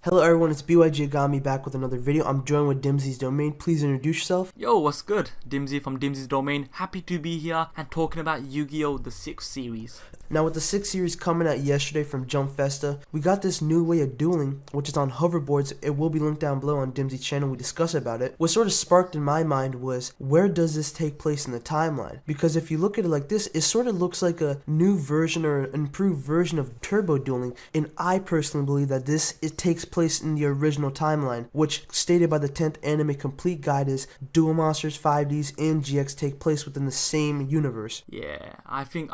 Hello everyone, it's BYG Agami back with another video. I'm joined with Dimsy's Domain. Please introduce yourself. Yo, what's good? Dimsy from Dimsy's Domain. Happy to be here and talking about Yu-Gi-Oh! The 6th series. Now with the 6th series coming out yesterday from Jump Festa, we got this new way of dueling, which is on hoverboards. It will be linked down below on Dimsy's channel. We discuss about it. What sort of sparked in my mind was, where does this take place in the timeline? Because if you look at it like this, it sort of looks like a new version or an improved version of turbo dueling. And I personally believe that it takes place in the original timeline, which stated by the 10th anime complete guide is Duel Monsters, 5Ds, and GX take place within the same universe. Yeah, I think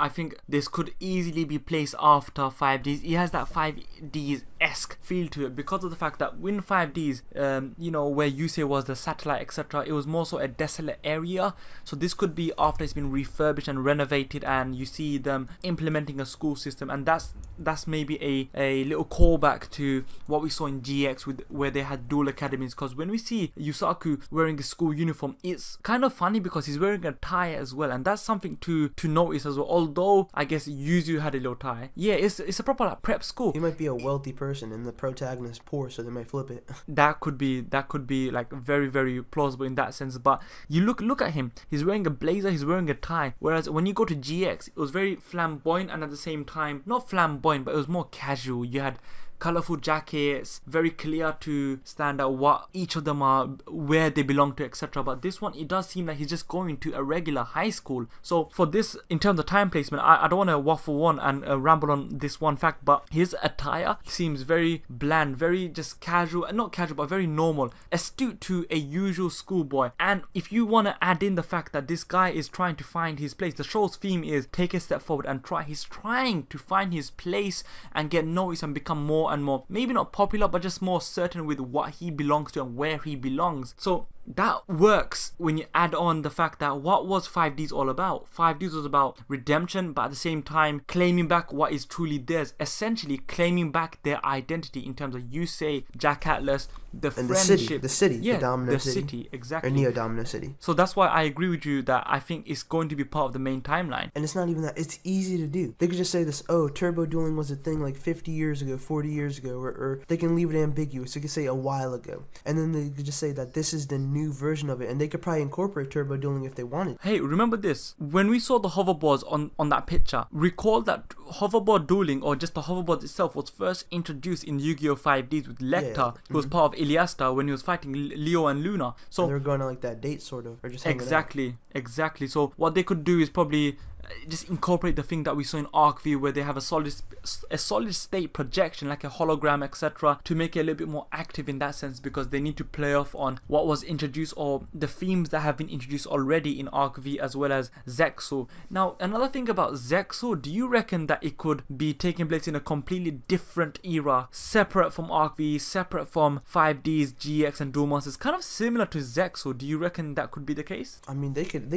this could easily be placed after 5Ds. It has that 5Ds-esque feel to it because of the fact that when 5Ds, where Yusei was the satellite, etc., it was more so a desolate area. So this could be after it's been refurbished and renovated, and you see them implementing a school system, and that's maybe a little callback to what we saw in GX where they had dual academies. Because when we see Yusaku wearing a school uniform, it's kind of funny because he's wearing a tie as well, and that's something to notice as well. Although I guess Yuzu had a little tie. Yeah, it's a proper like prep school. He might be a wealthy person and the protagonist poor, so they might flip it. That could be like very, very plausible in that sense. But you look at him, he's wearing a blazer, he's wearing a tie, whereas when you go to GX, it was very flamboyant, and at the same time not flamboyant, but it was more casual. You had colorful jackets, very clear to stand out what each of them are, where they belong to, etc. But this one, it does seem like he's just going to a regular high school. So for this, in terms of time placement, I don't want to waffle on and ramble on this one fact, but his attire seems very bland, very just casual, not casual, but very normal, astute to a usual schoolboy. And if you want to add in the fact that this guy is trying to find his place, the show's theme is take a step forward and he's trying to find his place and get noticed and become more and more, maybe not popular, but just more certain with what he belongs to and where he belongs. So that works when you add on the fact that what was 5Ds all about? 5Ds was about redemption, but at the same time claiming back what is truly theirs, essentially claiming back their identity in terms of Yusei, Jack Atlas, the and friendship, the city, yeah, the Domino the city, exactly, or Neo Domino City. So that's why I agree with you that I think it's going to be part of the main timeline. And it's not even that, it's easy to do. They could just say this, oh, turbo dueling was a thing like 50 years ago, 40 years ago, or they can leave it ambiguous. They could say a while ago, and then they could just say that this is the new version of it, and they could probably incorporate turbo dueling if they wanted. Hey, remember this, when we saw the hoverboards on that picture, recall that hoverboard dueling, or just the hoverboard itself, was first introduced in Yu-Gi-Oh! 5Ds with Lecter, who was part of Iliasta when he was fighting Leo and Luna. So and they were going on like that date sort of, or just exactly. So what they could do is probably just incorporate the thing that we saw in Arc View, where they have a solid state projection like a hologram, etc., to make it a little bit more active in that sense, because they need to play off on what was introduced or the themes that have been introduced already in Arc V as well as Zexu. Now another thing about Zexu, do you reckon that it could be taking place in a completely different era, separate from Arc V, separate from 5Ds, GX and Duel Monsters, kind of similar to Zexu? Do you reckon that could be the case? I mean, they could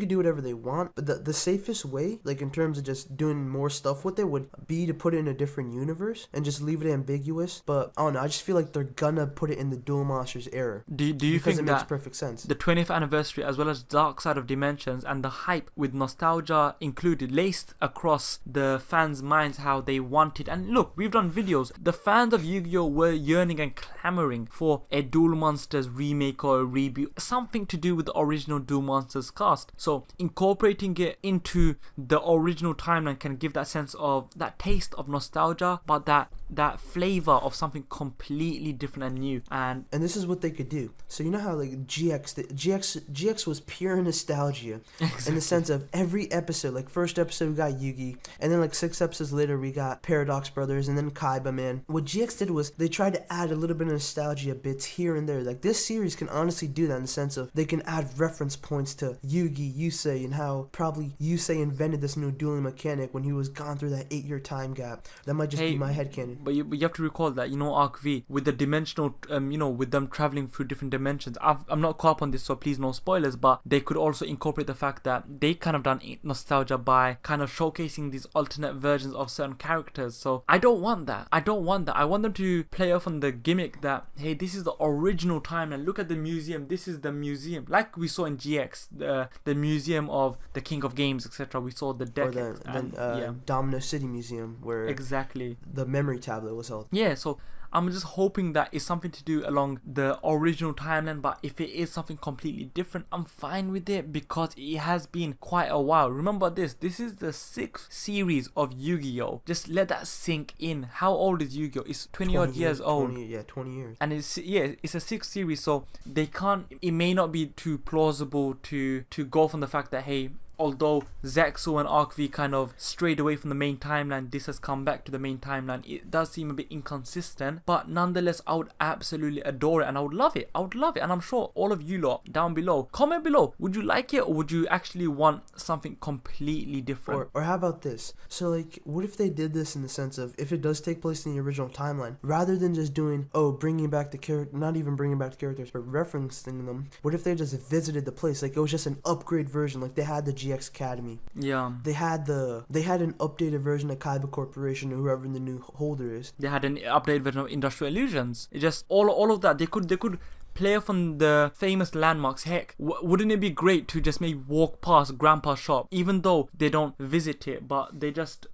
do whatever they want, but the safest way, like in terms of just doing more stuff with it, would be to put it in a different universe and just leave it ambiguous. But I don't know, I just feel like they're gonna put it in the Duel Monsters era. Do you think it that makes perfect sense? The 20th anniversary as well as Dark Side of Dimensions and the hype with nostalgia included, laced across the fans' minds how they wanted, and look, we've done videos, the fans of Yu-Gi-Oh! Were yearning and clamoring for a Duel Monsters remake or a reboot, something to do with the original Duel Monsters cast. So incorporating it into the original timeline can give that sense of that taste of nostalgia, but that flavor of something completely different and new. And this is what they could do. So you know how like GX was pure nostalgia, in the sense of every episode, like first episode we got Yugi, and then like 6 episodes later we got Paradox Brothers, and then Kaiba Man. What GX did was they tried to add a little bit of nostalgia bits here and there. Like this series can honestly do that, in the sense of they can add reference points to Yugi, Yusei, and how probably Yusei invented this new dueling mechanic when he was gone through that 8-year time gap. That might just be my headcanon. But you have to recall that, Arc V, with the dimensional, with them traveling through different dimensions. I'm not caught up on this, so please no spoilers, but they could also incorporate the fact that they kind of done nostalgia by kind of showcasing these alternate versions of certain characters. So I don't want that. I want them to play off on the gimmick that, hey, this is the original time, and look at the museum. This is the museum, like we saw in GX, the museum of the King of Games, etc. We saw the deck, or the Domino City Museum, where exactly the memory tablet was held. Yeah, so I'm just hoping that it's something to do along the original timeline, but if it is something completely different, I'm fine with it because it has been quite a while. Remember this is the 6th series of Yu-Gi-Oh! Just let that sink in. How old is Yu-Gi-Oh? It's 20 odd years old. 20 years. And it's a 6th series, so they can't, it may not be too plausible to go from the fact that, hey, although Zexal and Arc V kind of strayed away from the main timeline, this has come back to the main timeline. It does seem a bit inconsistent, but nonetheless, I would absolutely adore it and I would love it. And I'm sure all of you lot down below, comment below, would you like it or would you actually want something completely different? Or how about this? So like, what if they did this in the sense of, if it does take place in the original timeline, rather than just doing, bringing back the character, not even bringing back the characters, but referencing them, what if they just visited the place? Like, it was just an upgrade version, like they had the GX Academy. Yeah. They had an updated version of Kaiba Corporation or whoever the new holder is. They had an updated version of Industrial Illusions. It just all of that. They could play from the famous landmarks. Heck, wouldn't it be great to just maybe walk past Grandpa's shop, even though they don't visit it, but they just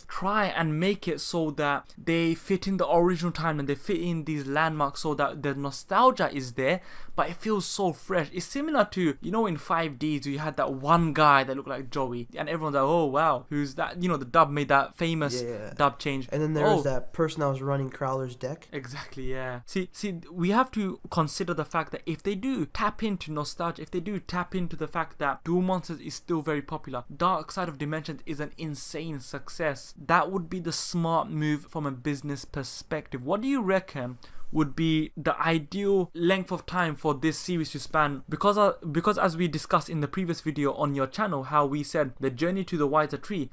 try and make it so that they fit in the original time and they fit in these landmarks so that the nostalgia is there, but it feels so fresh. It's similar to, you know, in 5Ds you had that one guy that looked like Joey and everyone's like, oh wow, who's that? You know, the dub made that famous dub change. And then there was that person that was running Crowler's deck. Exactly, yeah. See, we have to consider the fact that if they do tap into nostalgia, if they do tap into the fact that Duel Monsters is still very popular, Dark Side of Dimensions is an insane success, that would be the smart move from a business perspective. What do you reckon would be the ideal length of time for this series to span? Because as we discussed in the previous video on your channel, how we said the journey to a wiser tree,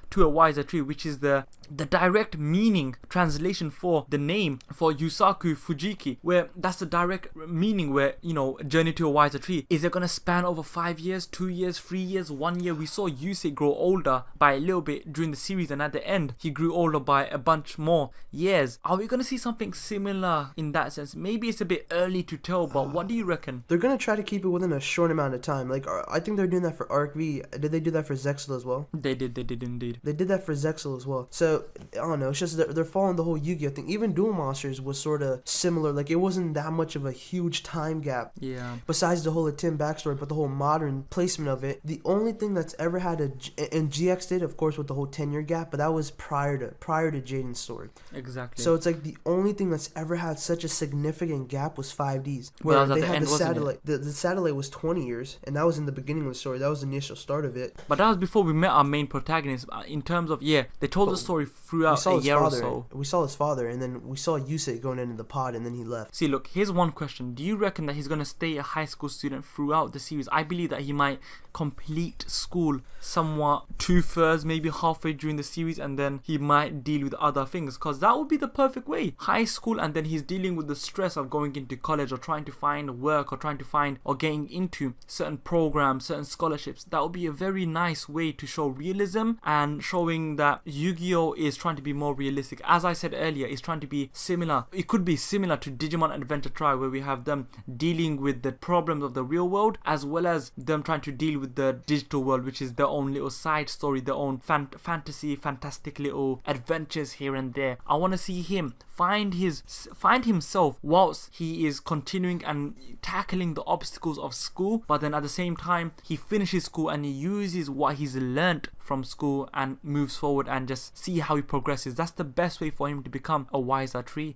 which is the direct meaning translation for the name for Yusaku Fujiki, where that's the direct meaning, where, you know, journey to a wiser tree. Is it gonna span over 5 years, 2 years, 3 years, 1 year? We saw Yusei grow older by a little bit during the series, and at the end he grew older by a bunch more years. Are we gonna see something similar in that sense? Maybe it's a bit early to tell, but what do you reckon? They're gonna try to keep it within a short amount of time. Like, I think they're doing that for Arc V. Did they do that for Zexal as well? They did indeed. They did that for Zexal as well. So I don't know, it's just they're following the whole Yu-Gi-Oh thing. Even Duel Monsters was sort of similar. Like, it wasn't that much of a huge time gap. Yeah. Besides the whole Tim backstory, but the whole modern placement of it. The only thing that's ever had and GX did, of course, with the whole 10-year gap, but that was prior to Jaden's story. Exactly. So it's like the only thing that's ever had such a significant gap was 5Ds, where well, they the had end, the satellite. The satellite was 20 years, and that was in the beginning of the story. That was the initial start of it. But that was before we met our main protagonist. In terms of, they told the story throughout a year or so. We saw his father, and then we saw Yusei going into the pod, and then he left. See, look, here's one question. Do you reckon that he's going to stay a high school student throughout the series? I believe that he might complete school somewhat 2/3, maybe halfway during the series, and then he might deal with other things, because that would be the perfect way. High school, and then he's dealing with the stress of going into college or trying to find work or getting into certain programs, certain scholarships. That would be a very nice way to show realism and showing that Yu-Gi-Oh is trying to be more realistic. As I said earlier, it's trying to be similar. It could be similar to Digimon Adventure Tri, where we have them dealing with the problems of the real world as well as them trying to deal with the digital world, which is their own little side story, their own fantastic little adventures here and there. I want to see him find himself whilst he is continuing and tackling the obstacles of school, but then at the same time he finishes school and he uses what he's learnt from school and moves forward and just see how he progresses. That's the best way for him to become a wiser tree.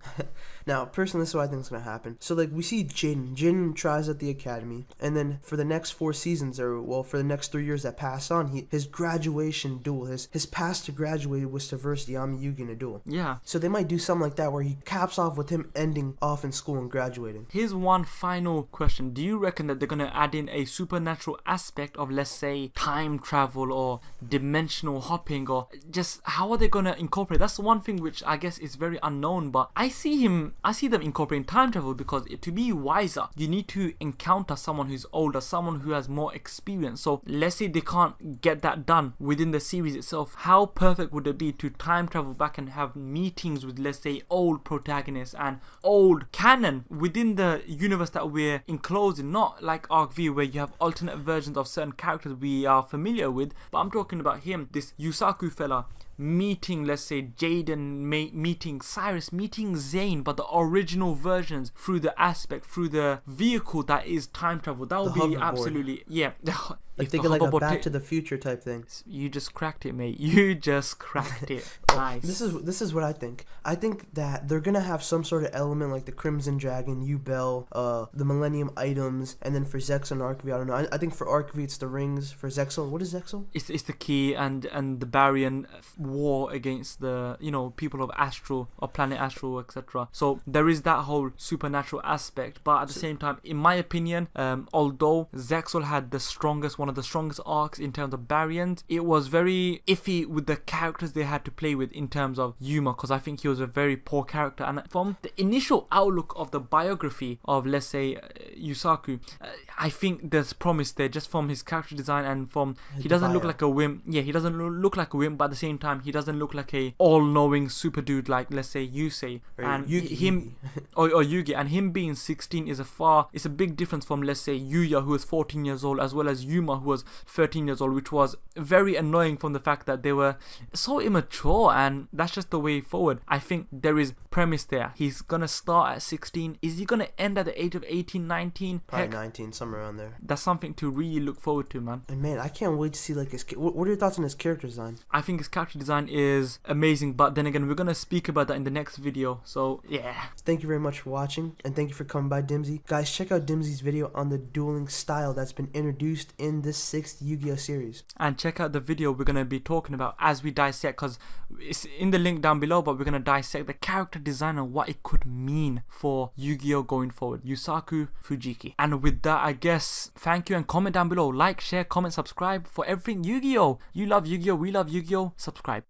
Now, personally, this is what I think is going to happen. So, like, we see Jin tries at the academy, and then for the next 4 seasons, or, well, for the next 3 years that pass on, his graduation duel, his path to graduate was to verse the Yami Yugi in a duel. Yeah. So they might do something like that where he caps off with him ending off in school and graduating. Here's one final question. Do you reckon that they're going to add in a supernatural aspect of, let's say, time travel or dimensional hopping, or just how are they going to incorporate? That's the one thing which I guess is very unknown, but I see them incorporating time travel, because to be wiser, you need to encounter someone who's older, someone who has more experience. So let's say they can't get that done within the series itself. How perfect would it be to time travel back and have meetings with, let's say, old protagonists and old canon within the universe that we're enclosed in? Not like Arc V, where you have alternate versions of certain characters we are familiar with, but I'm talking about him, this Yusaku fella, meeting, let's say, Jaden, meeting Cyrus, meeting Zane, but the original versions through the aspect, through the vehicle that is time travel. That would The be hoverboard. absolutely, yeah. Like If thinking the like a hoverboard Back to the Future type thing. You just cracked it, mate. You just cracked it. Nice. This is what I think. I think that they're gonna have some sort of element like the Crimson Dragon, U-Bell, the Millennium items, and then for Zexal and Arcvy, I don't know. I think for Arcvy it's the rings. For Zexal, what is Zexal? It's the key and the Barian war against the people of Astral or planet Astral, etc. So there is that whole supernatural aspect, but at the same time, in my opinion, although Zexal had one of the strongest arcs in terms of Barians, it was very iffy with the characters they had to play with in terms of Yuma, because I think he was a very poor character. And from the initial outlook of the biography of, let's say, Yusaku, I think there's promise there just from his character design and from he doesn't look like a wimp. Yeah, he doesn't look like a wimp, but at the same time, he doesn't look like a all-knowing super dude like, let's say, Yusei and him or Yugi. And him being 16 is it's a big difference from, let's say, Yuya, who was 14 years old, as well as Yuma, who was 13 years old, which was very annoying from the fact that they were so immature, and that's just the way forward. I think there is premise there. He's gonna start at 16. Is he gonna end at the age of 18, 19? Probably 19, somewhere around there. That's something to really look forward to, man. And man, I can't wait to see like what are your thoughts on his character design? I think his character design is amazing, but then again, we're gonna speak about that in the next video. So yeah. Thank you very much for watching, and thank you for coming by, Dimsy. Guys, check out Dimsy's video on the dueling style that's been introduced in this 6th Yu-Gi-Oh series. And check out the video we're gonna be talking about as we dissect, because it's in the link down below, but we're gonna dissect the character design and what it could mean for Yu-Gi-Oh going forward. Yusaku, Fujiki. And with that, I guess, thank you, and comment down below. Like, share, comment, subscribe for everything Yu-Gi-Oh. You love Yu-Gi-Oh, we love Yu-Gi-Oh. Subscribe.